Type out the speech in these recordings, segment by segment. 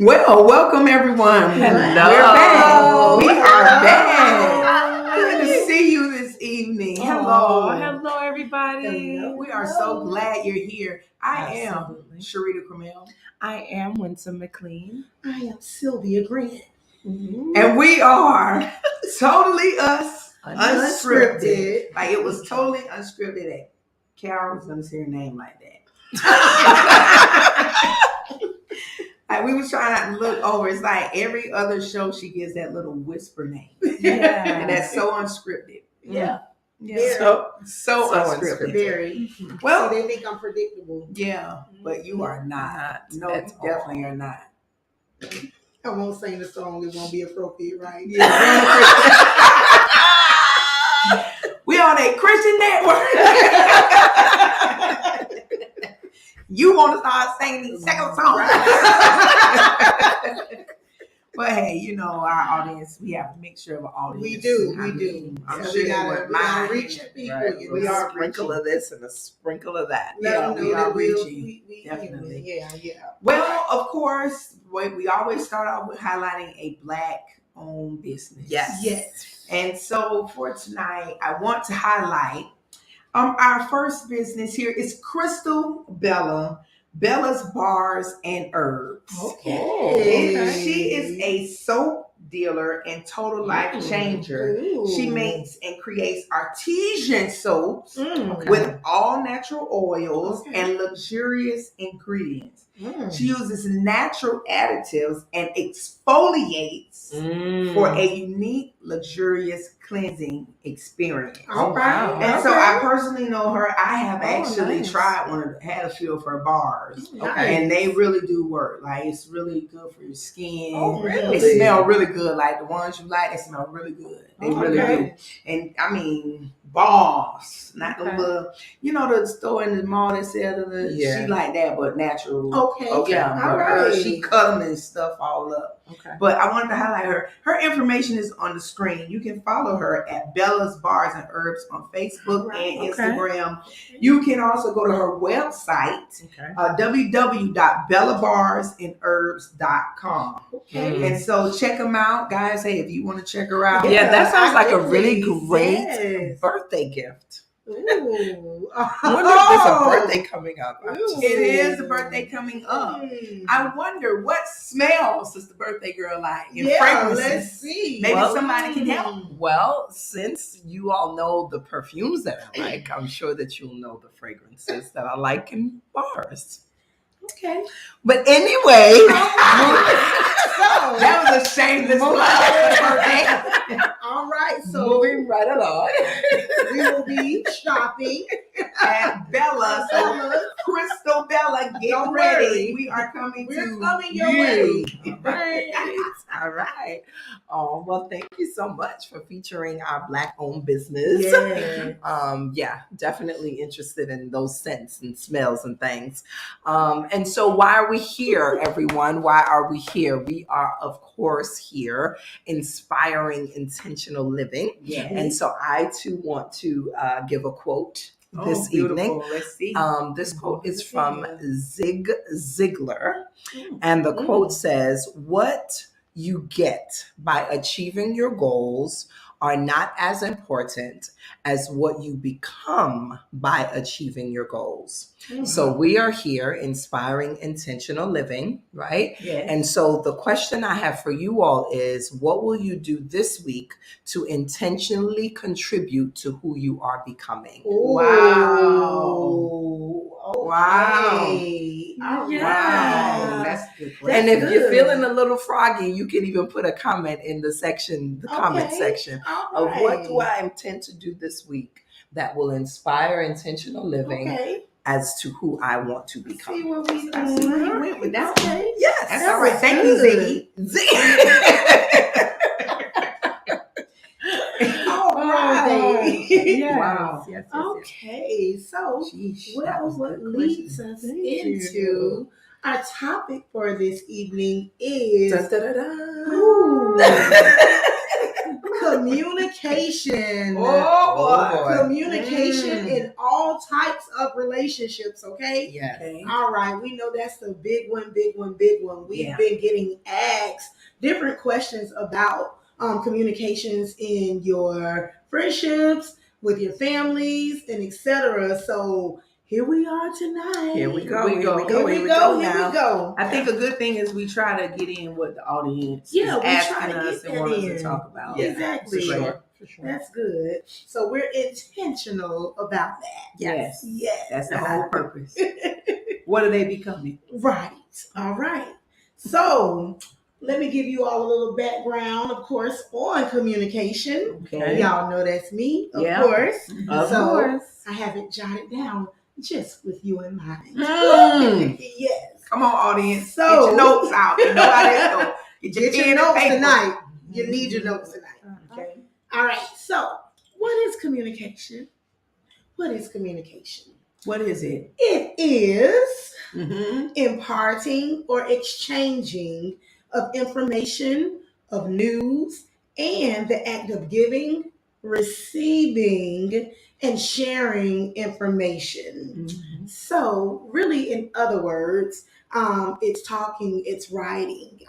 Well, welcome everyone. Hello. We're back. We are back. Hi. Good to see you this evening. Hello, everybody. Hello. We are so glad you're here. I Absolutely. am Sharita Cromell. I am Winston McLean. I am Sylvia Grant. And we are totally us, unscripted. Unscripted. Like it was totally unscripted that Carol was going to say her name like that. Like we was trying not to look over. It's like every other show she gives that little whisper name. Yeah. And that's so unscripted. Yeah. Yeah. So unscripted. Very. Well, See, they think I'm predictable. yeah, but you are not. No, you at all. definitely are not. I won't sing the song. It won't be appropriate, right? Yeah. We on a Christian network. You want to start singing these second songs. But hey, you know, our audience, we have a mixture of an audience. We do. I'm So sure we gotta mine reach the people. Right. We With are a sprinkle of this and a sprinkle of that. Let them know we are that reaching. we Definitely. Yeah. Well, of course, we always start off with highlighting a Black-owned business. Yes. And so for tonight, I want to highlight our first business here is Crystal Bella, Bella's Bars and Herbs. Okay. She is a soap dealer and total life changer. Ooh. She makes and creates artesian soaps Mm. with all natural oils Okay. and luxurious ingredients. Mm. She uses natural additives and exfoliates for a unique, luxurious cleansing experience. All right. And so I personally know her. I have Oh, actually nice. tried had a few of her bars. Okay. And they really do work. Like it's really good for your skin. Oh, really? They smell really good. Like the ones you like, they smell really good. They really Okay. do. And I mean, bars, not the Okay. little, you know, the store in the mall that sell the. Yeah. She like that, but natural. Okay. Yeah, All but her, right. she cut them and stuff all up. Okay. But I wanted to highlight her. Her information is on the screen. You can follow her at Bella's Bars and Herbs on Facebook Right. and Okay. Instagram. You can also go to her website, Okay. www.bellabarsandherbs.com. Okay. And so check them out, guys. Hey, if you want to check her out. Yeah, that sounds like a definitely. really great Yes. birthday gift. Ooh. I wonder if there's a birthday coming up. I'm Ooh. just- It is the birthday coming up. Mm. I wonder what smells does the birthday girl like in Yeah, fragrances. let's see. Maybe Well, somebody can help. Well, since you all know the perfumes that I like, I'm sure that you'll know the fragrances that I like in bars. Okay. But anyway, So, That was a shameless plug. all right. So moving right along. we will be shopping. At Bella, so Crystal Bella, get Don't ready. worry. We are coming We're to coming your you. way. Right. All right. Oh, well, thank you so much for featuring our Black-owned business. Yeah. Definitely interested in those scents and smells and things. And so why are we here, everyone? Why are we here? We are, of course, here inspiring intentional living. Yes. And so I too want to give a quote this beautiful. evening. Let's see. This quote is from Zig Ziglar, and the quote says, "What you get by achieving your goals are not as important as what you become by achieving your goals." So we are here inspiring intentional living, right? Yes. And so the question I have for you all is, what will you do this week to intentionally contribute to who you are becoming? Wow. Okay. All Yeah. Wow. That's a good question. And if you're good. feeling a little froggy, you can even put a comment in the section, the comment Okay. section All of what do right. I intend to do this week that will inspire intentional living Okay. as to who I want to See become. where we I see where you went with that. Okay. Yes. That's all right. Thank you, Ziggy. All right. Yes. Wow. Yes. Okay. So, Sheesh, that well, was a what good leads question. us Thank into you. our topic for this evening is Da, da, da, da. Ooh. Communication. Oh, boy. Communication in all types of relationships, okay? Yes. Okay. All right, we know that's the big one, big one, big one. We've Yeah. been getting asked different questions about communications in your friendships, with your families, and etc. So here we are tonight. Here we go. Here we go. Here we go. Here now. we go. I think a good thing is we try to get in what the audience Yeah, is we try asking to us get and that want us in. to talk about. Yeah. Exactly. For sure. For sure. That's good. So we're intentional about that. Yes. Yes. That's the whole purpose. What are they becoming? Right. All right. So let me give you all a little background, of course, on communication. Okay. Y'all know that's me, of Yeah. course. Of So, course. I have it jotted down just with you in mind. Mm. Yes. Come on, audience. So- Get your notes out. You know how that go. Get Get your pen and notes paper. tonight. You need your notes tonight. Okay. All right. So, what is communication? What is communication? What is it? It is Mm-hmm. imparting or exchanging of information, of news, and the act of giving, receiving, and sharing information. Mm-hmm. So, really, in other words, it's talking, it's writing,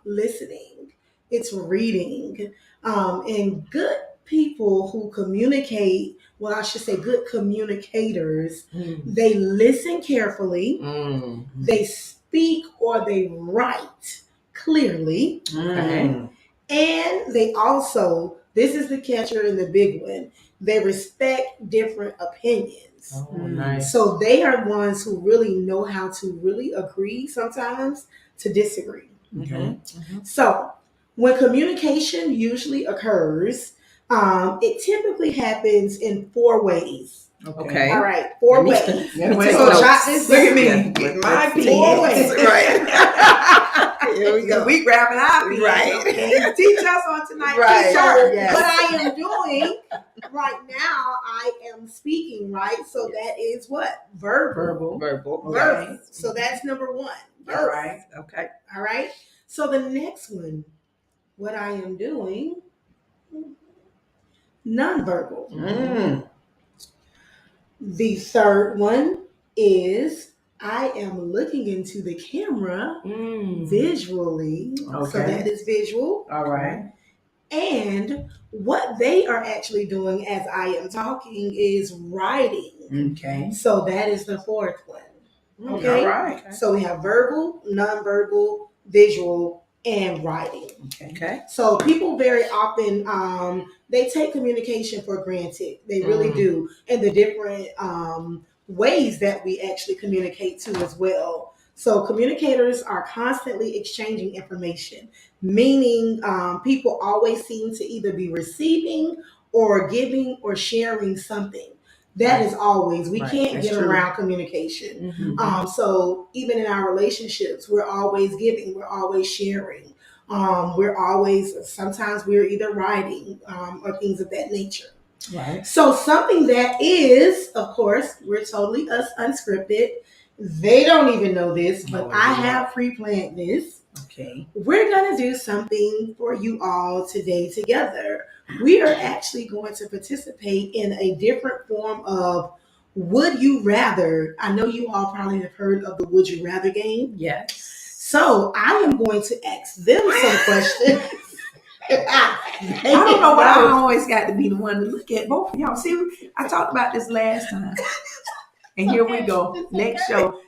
listening, it's reading, and good people who communicate, well, I should say good communicators, they listen carefully, Mm. they speak or they write clearly, Mm. and they also, this is the catcher and the big one, they respect different opinions. Oh, Mm. nice. So they are ones who really know how to really agree sometimes to disagree. Okay. So when communication usually occurs, it typically happens in 4 ways. Okay. All right, 4 ways. Yeah, Take So notes. jot this Look at down. me. Yeah. Get my Let's pen. 4 ways. Right. Here we go. We grabbing our pen. Right. Okay. Teach us on tonight. Right. So Yes. what I am doing right now, I am speaking, right? So that is what? Verbal. Verbal. Verbal. So that's number 1. All Verbal. right. Okay. All right. So the next one, what I am doing, nonverbal. Mm. The third one is I am looking into the camera visually. So Okay. that is visual. All right. And what they are actually doing as I am talking is writing. Okay. So that is the fourth one. Okay. All right. So we have verbal, nonverbal, visual, and writing. Okay. Okay. So people very often they take communication for granted. They really do, and the different ways that we actually communicate to as well. So communicators are constantly exchanging information, meaning people always seem to either be receiving or giving or sharing something. That is always, we Right. can't That's get true. around communication. Mhm. So even in our relationships, we're always giving, we're always sharing. We're always, sometimes we're either writing or things of that nature. Right. So something that is, of course, we're totally us unscripted. They don't even know this, but Oh, I yeah. have pre-planned this. Okay. We're going to do something for you all today together. We are actually going to participate in a different form of Would You Rather. I know you all probably have heard of the Would You Rather game. Yes. So I am going to ask them some questions. I don't know why I always got to be the one to look at both of y'all. See, I talked about this last time. And here we go. It's Next okay. show.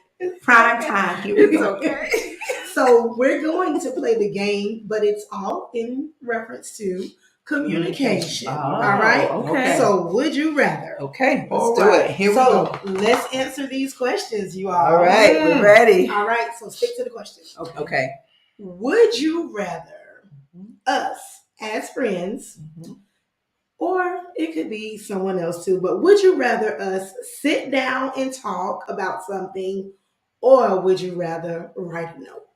Prime time. Here we It's go. okay. So we're going to play the game, but it's all in reference to communication. Oh, all right. okay. So would you rather? Okay. All Let's do right. it. Here we So go. let's answer these questions, you all. All right. We're ready. All right. So stick to the question. Okay. Okay. Would you rather us as friends, Mhm. or it could be someone else too, but would you rather us sit down and talk about something, or would you rather write a note?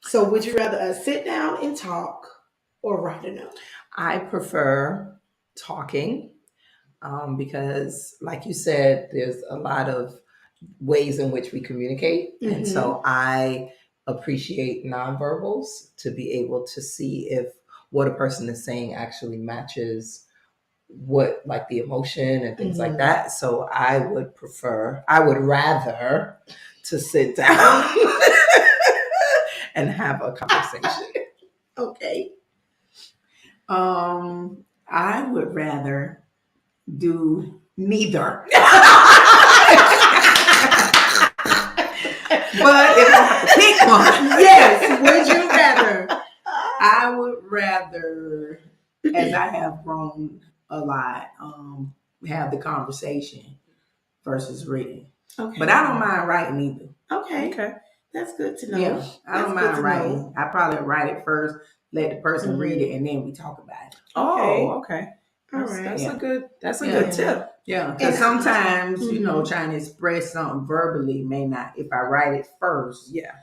So would you rather us sit down and talk or write a note? I prefer talking because, like you said, there's a lot of ways in which we communicate. And so I appreciate nonverbals to be able to see if what a person is saying actually matches what, like, the emotion and things like that. So I would rather to sit down and have a conversation. Okay. I would rather do neither. But if I have to pick one, Yes, would you rather? I would rather, as I have grown a lot, have the conversation versus written. Okay. But I don't mind writing either. Okay. That's good to know. Yeah, I don't That's good mind to writing. know. I probably write it first, let the person read it, and then we talk about it. Oh, okay. All That's, right. that's Yeah. a good. That's a Yeah. good tip. Yeah, And because sometimes, Mhm. trying to express something verbally may not, if I write it first Yeah.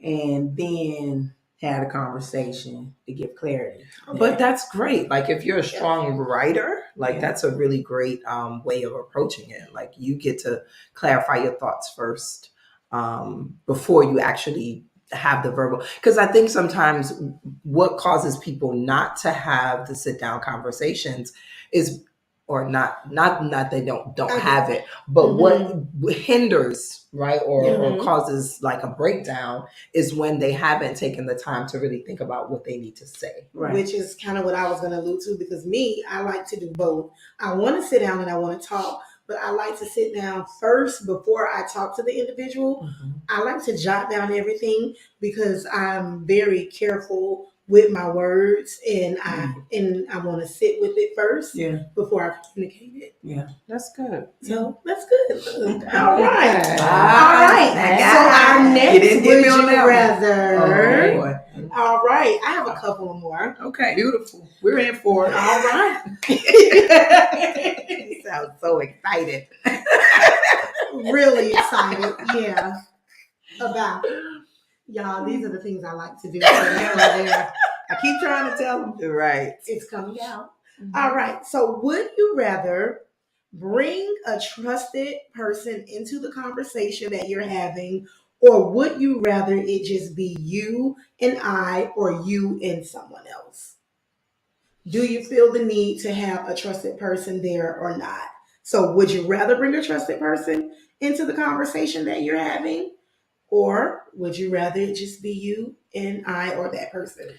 and then have a conversation to give clarity. But that's great. Like, if you're a strong writer, like, Yeah. that's a really great way of approaching it. Like, you get to clarify your thoughts first before you actually have the verbal. Because I think sometimes what causes people not to have the sit down conversations is, or not they don't have it, but what hinders, right, or causes like a breakdown is when they haven't taken the time to really think about what they need to say. Right. Which is kind of what I was going to allude to, because I like to do both. I want to sit down and I want to talk, but I like to sit down first before I talk to the individual. I like to jot down everything because I'm very careful with my words, and I want to sit with it first before I communicate it. Yeah, that's good. So that's good. All right. Okay. All right. So our next would you rather. All right. I have a couple more. Okay. Beautiful. We're in for it. All right. You sound so excited. Really excited. Yeah. About y'all. These are the things I like to do. I keep trying to tell them. Right. It's coming out. All right. So would you rather bring a trusted person into the conversation that you're having, or would you rather it just be you and I, or you and someone else? Do you feel the need to have a trusted person there or not? So would you rather bring a trusted person into the conversation that you're having, or would you rather it just be you and I, or that person?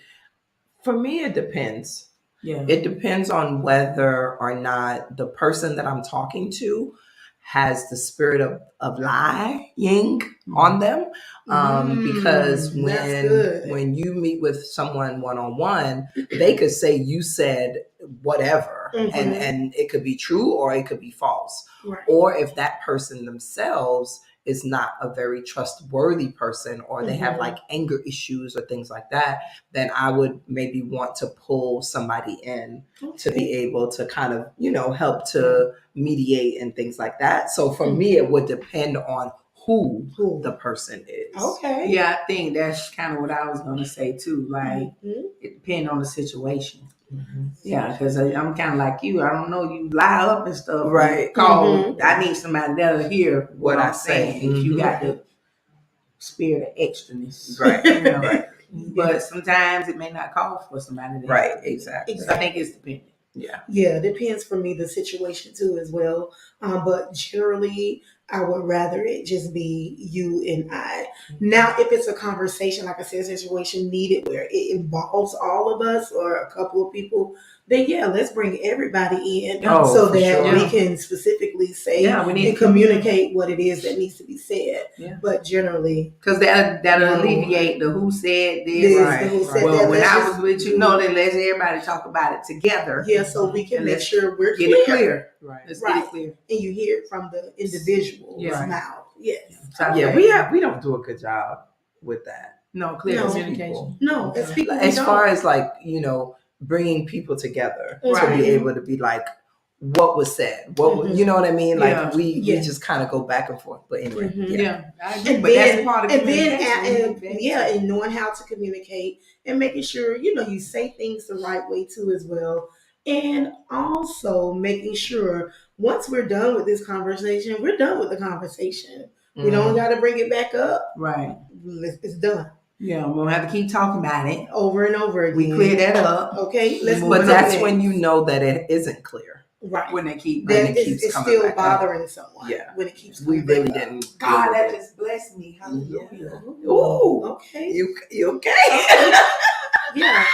For me, it depends. Yeah. It depends on whether or not the person that I'm talking to has the spirit of lying on them. Because when you meet with someone one-on-one, they could say you said whatever, and it could be true or it could be false. Right. Or if that person themselves is not a very trustworthy person, or they have like anger issues or things like that, then I would maybe want to pull somebody in to be able to kind of, help to mediate and things like that. So for me, it would depend on who the person is. Okay. Yeah, I think that's kind of what I was going to say too. Like, it depends on the situation. Yeah, because I'm kind of like you. I don't know, you lie up and stuff. Right. I need somebody that'll hear what I'm saying. If you got the spirit of extraness. Right. Right. But sometimes it may not call for somebody to right, exactly. I think it's dependent. Yeah, it depends for me, the situation too as well. But generally, I would rather it just be you and I. Now, if it's a conversation, like I said, a situation needed where it involves all of us or a couple of people, then let's bring everybody in so that we can specifically say we need and communicate what it is that needs to be said. Yeah. But generally, because that'll alleviate the who said this. Well, when I was with you, then let's everybody talk about it together. Yeah, so we can make sure we're get it clear. Right. Let's get it clear. And you hear it from the individual's mouth. Yes. We don't do a good job with that. No, clear communication. No, as people, as far as like, bringing people together to be able to be like, what was said, you know what I mean? Like we just kind of go back and forth. But anyway, I agree. But that's part of communication. And knowing how to communicate and making sure you say things the right way too as well. And also making sure once we're done with this conversation, we're done with the conversation. We don't got to bring it back up. Right. It's done. Yeah, we don't have to keep talking about it. over and over again. We clear that up. Okay, let's Move move But on. that's on. when you know that it isn't clear. Right. When they keep Then That it keeps it's coming still back up. bothering someone. Yeah. When it keeps We coming really back up. didn't. God, deal that with it. just blessed me. Hallelujah. Ooh. Okay. You okay? Yeah.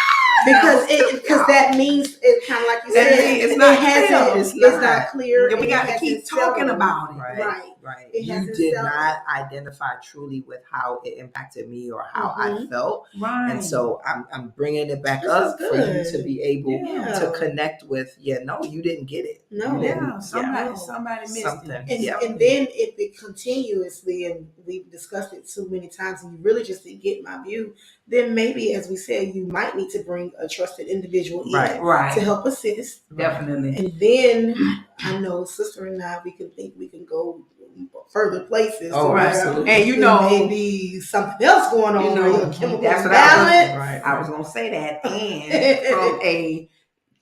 Because that means it kind of like you That said, means it's not hasn't- clear. It's it's not. not clear. And we and got it to hasn't keep talking settled. about it. Right. Right. It You hasn't did settled. not identify truly with how it impacted me or how I Mhm. felt. Right. And so I'm bringing it back This up is for you good. to be able Yeah. to connect with. Yeah, no, you didn't get it. No. You didn't. Yeah, somebody, Yeah. somebody missed Something. it. And, Yep. and then if it continuously, and we've discussed it so many times, and you really just didn't get my view, then maybe, as we said, you might need to bring a trusted individual in Right. Right. to help assist. Definitely. And then I know sister and I, we can go further places. Oh, to where absolutely. And you there know, may be something else going on. You know, or your chemical that's what I was- imbalance. Right. I was gonna say that. And from a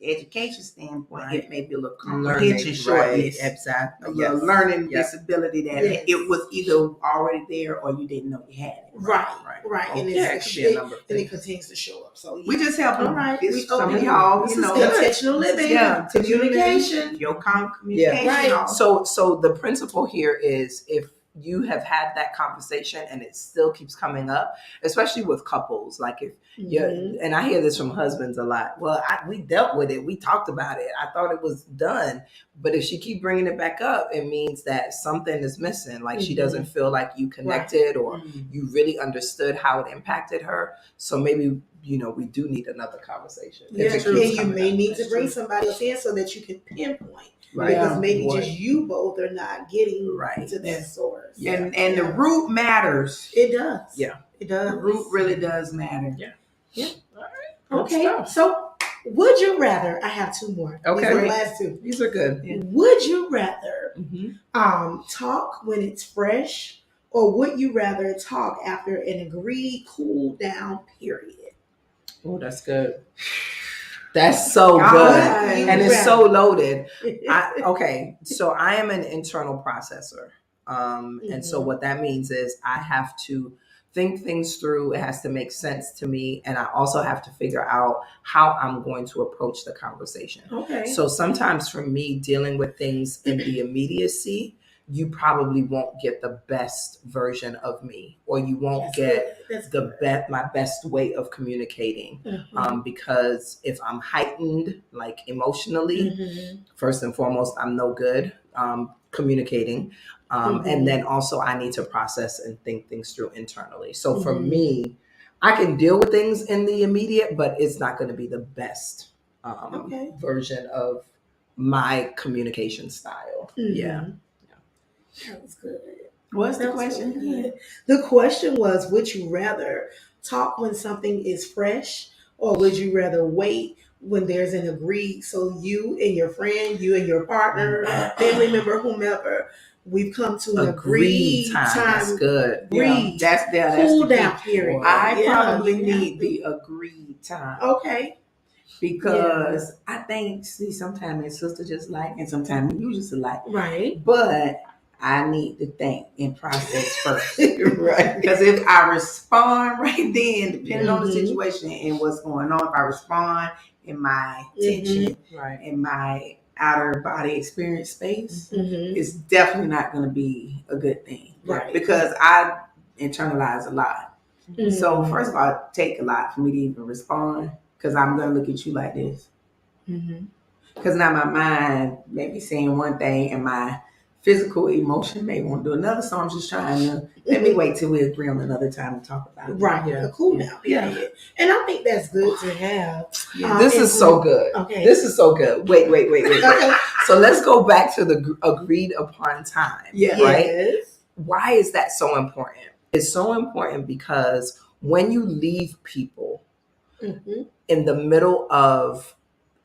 education standpoint, Right. it may be a little Learning, comprehension shortness. right? Exactly. A Yes. little learning Yes. disability that Yes. it was either already there or you didn't know you had it. Right, Right. right. And, Yeah, it's, it could be a number of and it things. continues to show up. So We just help All them. right. It's We some open of you. y'all, This you is know, good. Intentional living. yeah, Communication. your communication. Right. also. So the principle here is if you have had that conversation and it still keeps coming up, especially with couples, like if Mhm. and I hear this from husbands a lot. Well, we dealt with it. We talked about it. I thought it was done. But if she keep bringing it back up, it means that something is missing. Like she Mhm. doesn't feel like you connected or Mhm. you really understood how it impacted her. So maybe, we do need another conversation. If Yeah, it keeps and you coming may up. need to That's bring true. somebody else in so that you can pinpoint. Right. Because Yeah. maybe What- just you both are not getting Right. to that Yeah. source. Yeah. And the root matters. It does. Yeah. It does. The root really does matter. Good Okay. stuff. So would you rather, I have two more. Okay. These are the last two. These are good. Yeah. Would you rather Mm-hmm. talk when it's fresh, or would you rather talk after an agreed cool down period? Oh, that's good. That's so God. good. You And it's so rather- loaded. Okay, so I am an internal processor. And so Mhm. what that means is I have to think things through. It has to make sense to me. And I also have to figure out how I'm going to approach the conversation. Okay. So sometimes for me, dealing with things in the immediacy, you probably won't get the best version of me, or you won't That's get good. That's the my best way of communicating. Mhm. Because if I'm heightened, like emotionally, Mhm. first and foremost, I'm no good communicating. And then also I need to process and think things through internally. So for Mhm. me, I can deal with things in the immediate, but it's not going to be the best Okay. version of my communication style. Yeah. Mhm. That was good. What's the That was question? really good. The question was, would you rather talk when something is fresh, or would you rather wait when there's an agreed, so you and your friend, you and your partner, family member, whomever, we've come to an agreed That's time, good. agreed That's cool the key. down period. I Yeah, probably you have need to. the agreed time Okay. because I think, sometimes my sister just like, and sometimes you just like, Right. but I need to think and process first. Right. Because if I respond right then, depending on the Mhm. situation and what's going on, if I respond in my tension, Right. in my outer body experience space, Mhm. it's definitely not going to be a good thing. Right. Because I internalize a lot. Mhm. So first of all, it take a lot for me to even respond because I'm going to look at you like this. Mhm. Because now my mind may be saying one thing and my physical emotion may want to do another. So I'm just trying to let me wait till we agree on another time to talk about it. Right. Yeah. A cool down period. And I think that's good to have. Yeah. This and is so good. Okay. This is so good. Wait. Okay. So let's go back to the agreed upon time. Yeah. Right? Yes. Why is that so important? It's so important because when you leave people Mhm. in the middle of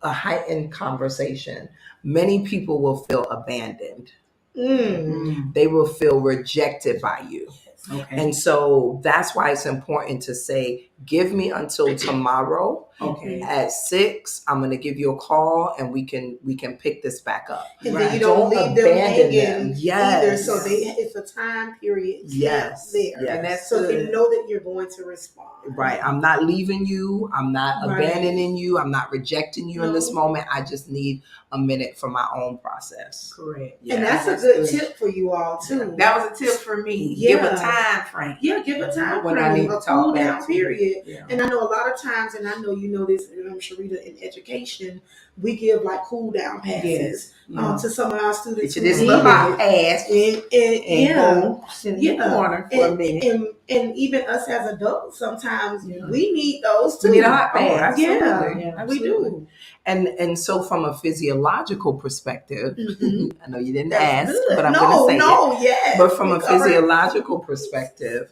a heightened conversation, many people will feel abandoned. Mm. They will feel rejected by you. Okay. And so that's why it's important to say, Give me until tomorrow Okay. at 6. I'm gonna give you a call and we can pick this back up. And Right. then you don't leave them abandon hanging them. Yes. either. So it's a time period. Yes. There. Yes. And that's So good. you know that you're going to respond. Right. I'm not leaving you. I'm not Right. abandoning you. I'm not rejecting you in this No. moment. I just need a minute for my own process. Correct. Yeah. And that's a that's good good. tip for you all too. That was a tip for me. Yeah. Give a time frame. Yeah, give a time When I frame, need to a talk cool back down to you. period. Yeah. And I know a lot of times, and I know you know this, Sharita, in education, we give like cool down passes to some of our students. Get you this who little need hot it. pass And and yeah. go sit in the Yeah. corner for a minute. And even us as adults, sometimes Yeah. we need those too. We need a hot Oh, pass. Yeah, Absolutely. we do. And so from a physiological perspective, Mhm. I know you didn't That's ask, good. but I'm going to say it. yes. But from We a covered- physiological perspective,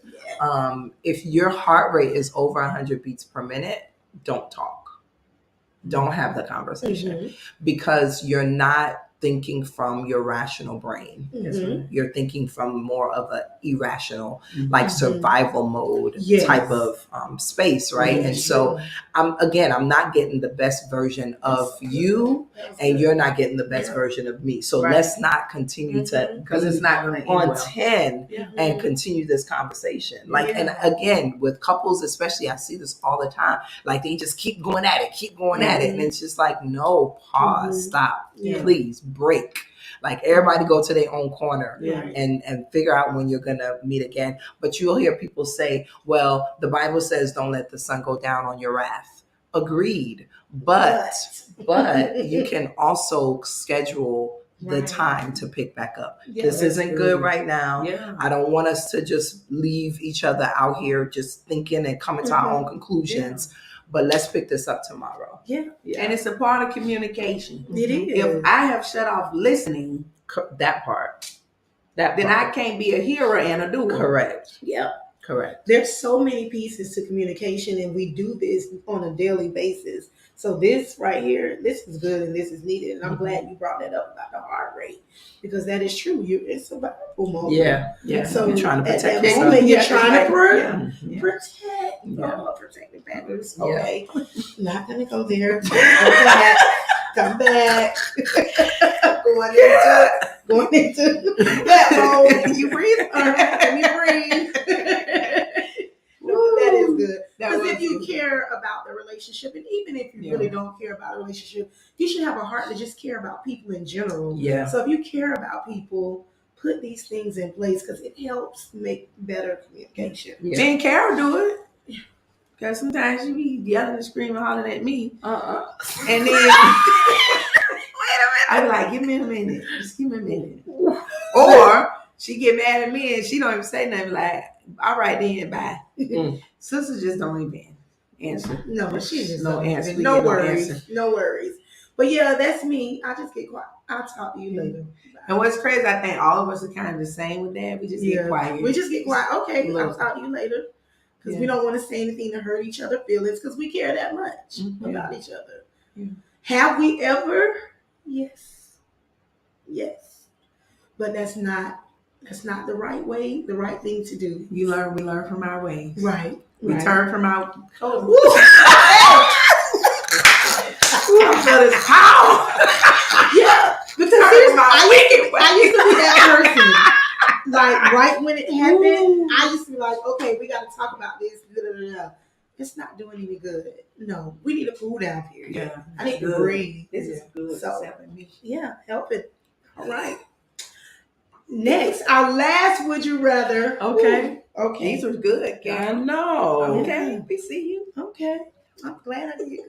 if your heart rate is over 100 beats per minute, don't talk. Don't have the conversation Mhm. because you're not thinking from your rational brain. Mhm. You're thinking from more of an irrational, Mhm. like Mhm. survival mode Yes. type of space, right? Yeah, And so sure. I'm not getting the best version of you, That's and good. you're not getting the best Yeah. version of me. So Right. let's not continue to Because it's not going to end on well. 10 Mhm. and continue this conversation. Like, Yeah. and again, with couples, especially, I see this all the time. Like, they just keep going at it, and it's just like, no, pause, Mhm. stop, Yeah. please break. Like, everybody go to their own corner Yeah. and figure out when you're gonna meet again. But you'll hear people say, "Well, the Bible says don't let the sun go down on your wrath." Agreed, but you can also schedule the Right. time to pick back up. Yeah, This that's isn't good. good right now. Yeah. I don't want us to just leave each other out here just thinking and coming to our own conclusions. But let's pick this up tomorrow. Yeah. And it's a part of communication. It is. If I have shut off listening, That part. That then part. I can't be a hearer and a doer. Correct. Yep. Correct. There's so many pieces to communication, and we do this on a daily basis. So this right here, this is good and this is needed. And I'm glad you brought that up about the heart rate, because that is true. It's a powerful moment. Yeah. Yeah. So You're trying to at protect that yourself. moment, you're Yeah, trying like- to yeah. protect. Yeah. Oh, protect the fabulous. Yeah. Okay. Not gonna go there. Come back. Going into that mode. Can you breathe? All right, can you breathe? No, that is good. That Because was if you good. care about the relationship, and even if you Yeah. really don't care about a relationship, you should have a heart to just care about people in general. Yeah. So if you care about people, put these things in place because it helps make better communication. Yeah. Me and Carol do it. Because sometimes you be yelling and screaming, hollering at me. And then I be like, give me a minute. Just give me a minute. Or she get mad at me and she don't even say nothing, like, all right then, bye. Mm. Sisters just don't even answer. No, but she just No don't answer. even- We No get no worries. answer. No worries. But yeah, that's me. I just get quiet. I'll talk to you later. And what's crazy, I think all of us are kind of the same with that. We just get quiet. We just get quiet. Okay, I'll Look. talk to you later. Because we Yeah. don't want to say anything to hurt each other's feelings because we care that much Mhm. about each other. Yeah. Have we ever? Yes. Yes. But that's not the right way, the right thing to do. We learn from our ways. Right. We right. turn from our Ooh. I feel this power. Yeah. Because Turn seriously, from our wicked ways. I used to be that person. Like right when it happened, I used to be like, okay, we got to talk about this. Da, da, da, da. It's not doing any good. No, we need a cool down period. Yeah. I need to Good. breathe. This is good. So- It's helping me. Yeah, help it. All right. Next, our last would you rather. Okay. Ooh, okay. These were good, I Karen. know. Okay. We see you. Okay. I'm glad I did.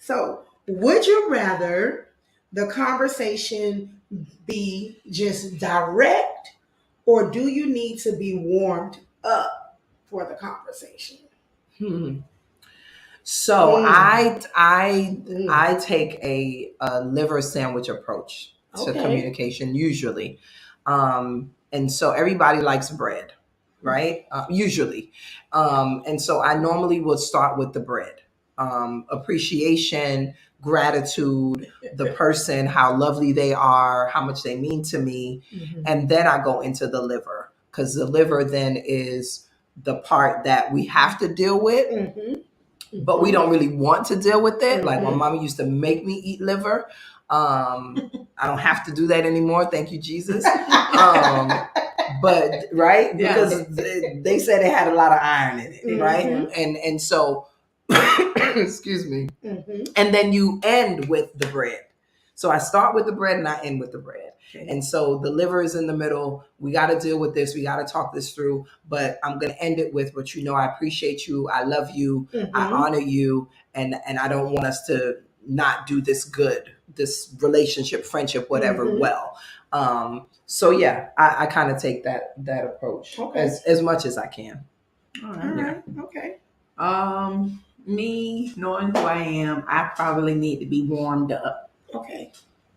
So, would you rather the conversation be just direct, or do you need to be warmed up for the conversation? So Mm. I take a liver sandwich approach to Okay. communication usually, and so everybody likes bread, right? Usually, and so I normally would start with the bread, appreciation, gratitude, the person, how lovely they are, how much they mean to me, and then I go into the liver because the liver then is the part that we have to deal with, Mm-hmm. but we don't really want to deal with it. Mm-hmm. Like my mama used to make me eat liver. I don't have to do that anymore. Thank you, Jesus. But right, because they said it had a lot of iron in it, right? And so, excuse me. Mm-hmm. And then you end with the bread. So I start with the bread and I end with the bread. Okay. And so the liver is in the middle. We got to deal with this. We got to talk this through. But I'm going to end it with what I appreciate you. I love you. Mm-hmm. I honor you. And I don't want us to not do this relationship, friendship, whatever, Mm-hmm. well. So yeah, I kind of take that approach as much as I can. All right. All right. Okay. Me knowing who I am, I probably need to be warmed up Okay.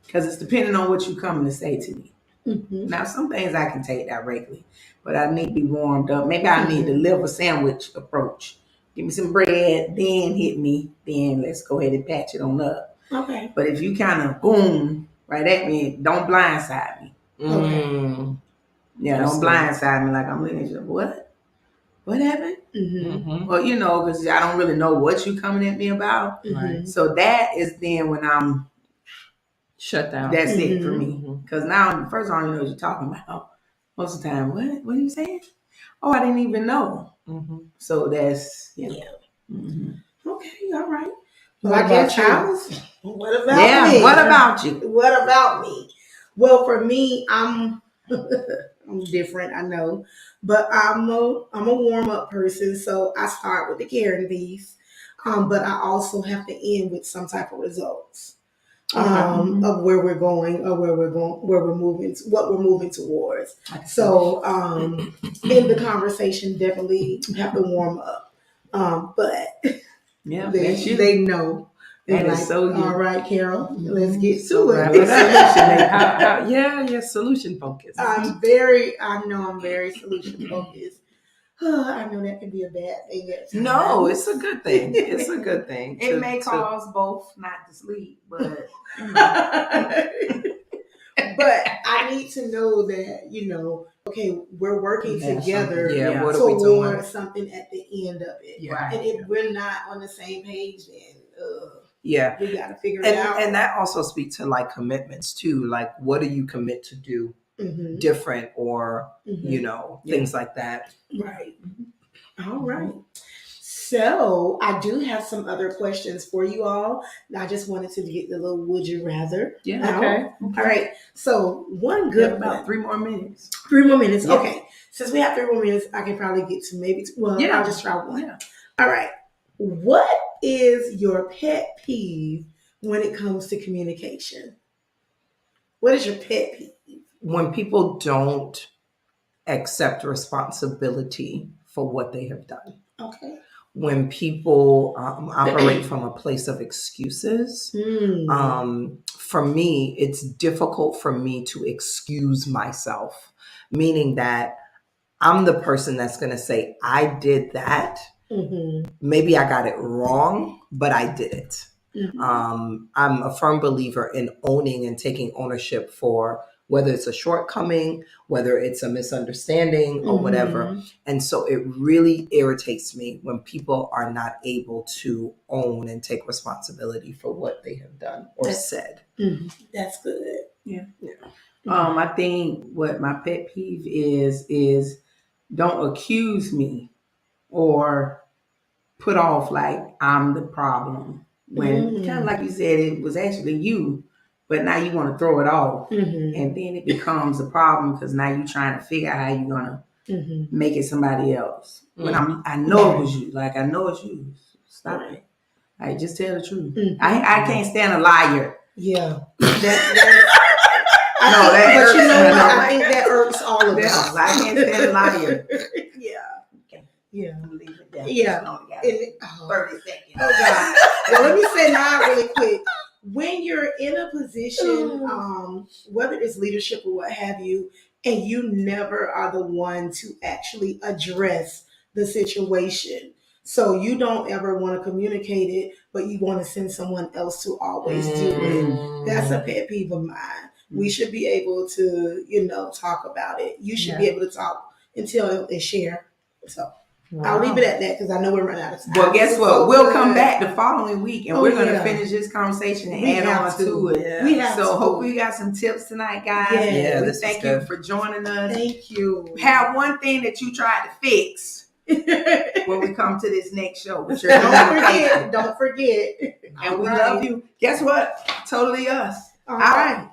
because it's depending on what you're coming to say to me. Mm-hmm. Now, some things I can take directly, but I need to be warmed up. Maybe I need the liver sandwich approach. Give me some bread, then hit me, then let's go ahead and patch it on up. Okay. But if you kind of boom right at me, don't blindside me. Okay. Yeah, don't blindside me like I'm looking at you. What happened? Mm-hmm. Well, because I don't really know what you're coming at me about. Mm-hmm. So that is then when I'm shut down. That's it for Mm-hmm. me. Because now, first of all, you know what you're talking about. Most of the time, what are you saying? Oh, I didn't even know. Mm-hmm. So that's, Yeah. Mm-hmm. Okay. All right. What Well, I guess about I you? was. What about me? What about you? What about me? Well, for me, I'm I'm different, I know, but I'm a warm up person. So I start with the caring piece, but I also have to end with some type of results of where we're going or where we're moving, what we're moving towards. So in the conversation, definitely have to warm up. But they know. They're That is like, so you. all right, Carol, let's get So to right. it. Yeah, solution focused. I'm very solution focused. I know that can be a bad thing at times. No, it's a good thing. It's a good thing. It may cause both not to sleep, but but I need to know that, okay, we're working together what are we doing? towards something at the end of it. Yeah. And if we're not on the same page, then we got to figure it out. And that also speaks to like commitments too. Like, what do you commit to do Mm-hmm. different or, Mm-hmm. things like that. Right. All right. So I do have some other questions for you all. I just wanted to get the little would you rather. Yeah. Okay. All right. So one good about one. 3 more minutes. 3 more minutes. Yeah. Okay. Since we have 3 more minutes, I can probably get to maybe I'll just try one. Yeah. All right. What is your pet peeve when it comes to communication? What is your pet peeve? When people don't accept responsibility for what they have done. Okay. When people operate from a place of excuses, for me, it's difficult for me to excuse myself, meaning that I'm the person that's going to say, I did that. Mm-hmm. Maybe I got it wrong, but I did it. Mm-hmm. I'm a firm believer in owning and taking ownership for whether it's a shortcoming, whether it's a misunderstanding or whatever. And so it really irritates me when people are not able to own and take responsibility for what they have done or said. Mm-hmm. That's good. Yeah. I think what my pet peeve is don't accuse me or put off like I'm the problem. When kind of like you said, it was actually you. But now you want to throw it off, and then it becomes a problem because now you're trying to figure out how you're gonna make it somebody else. When I know it was you, like I know it's you. Stop it. Like just tell the truth. I can't stand a liar. Yeah. But you know what? I think that irks all of us. I can't stand a liar. Yeah. Yeah. I'm leaving it there. Yeah. 30 seconds. Oh God. Well, let me say mine really quick. When you're in a position, whether it's leadership or what have you, and you never are the one to actually address the situation. So you don't ever want to communicate it, but you want to send someone else to always do it. That's a pet peeve of mine. We should be able to, talk about it. You should be able to talk and tell and share. So I'll leave it at that because I know we're running out of time. Well, guess This is what? so We'll good. come back the following week and Oh, we're going to yeah. finish this conversation and We add have on to. to it. Yeah. We have So to. hopefully you got some tips tonight, guys. Yes. Yeah, We this thank was you good. for joining us. Thank you. Have one thing that you tried to fix when we come to this next show with your Don't communication. forget. Don't forget. And we All love right. you. Guess what? Totally us. All All right.